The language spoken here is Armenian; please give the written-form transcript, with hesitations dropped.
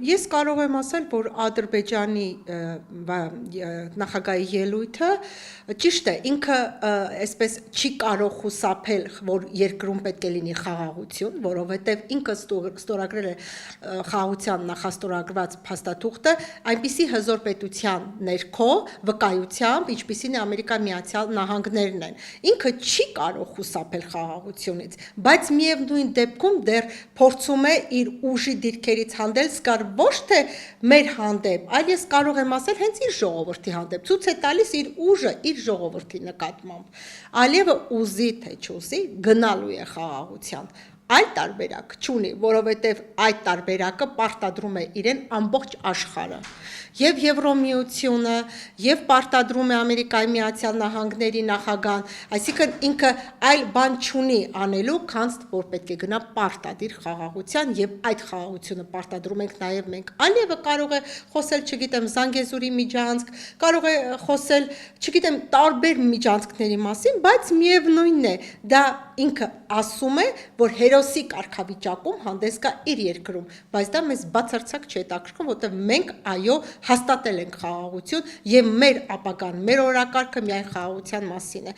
Ես կարող եմ ասել, որ Ադրբեջանի նախագահի ելույթը ճիշտ է, ինքը այսպես չի կարող խուսափել, որ երկրում պետք է լինի խաղաղություն, որովհետև ինքը ստորագրել է խաղաղության նախաստորագրված փաստաթուղթը այնպիսի հզոր պետության ներքո վկայությամբ, ինչպիսին է Ամերիկայի Միացյալ Նահանգներն են։ Ինքը չի կարող խուսափել խաղաղությունից, բայց միևնույն դեպքում դեռ փորձում է իր ուժի դիրքերից հանդես գալ ոչ թե մեր հանդեպ, այլ ես կարող եմ ասել հենց իր ժողովրդի հանդեպ, ցույց է տալիս իր ուժը իր ժողովրդի նկատմամբ։ Ալիևը ուզի թե չուզի գնալու է խաղաղության։ Այլ տարբերակ չունի, որովհետև այդ տարբերակը պարտադրում է իրեն ամբողջ աշխարհը։ Եվ Եվրոմիությունը, եւ պարտադրում է Ամերիկայի Միացյալ Նահանգների նախագահան, այսինքն ինքը այլ բան չունի անելու, քան որ պետք է գնա պարտադիր խաղաղության, եւ այդ խաղաղությունը պարտադրում ենք նաեւ մենք։ Ալիևը կարող է խոսել, չգիտեմ, Զանգեզուրի միջանցք, կարող է խոսել, չգիտեմ, տարբեր միջանցքների մասին, բայց միևնույնն է, դա ինքը ասում է, որ հերոսի կարգավիճակում հանդես գա իր երկրում, բայց դա մեզ բացարձակ չհետաքրքրում, որտեղ մենք այո հաստատել ենք խաղաղություն եւ մեր ապագան, մեր օրակարգը միայն խաղաղության մասին է։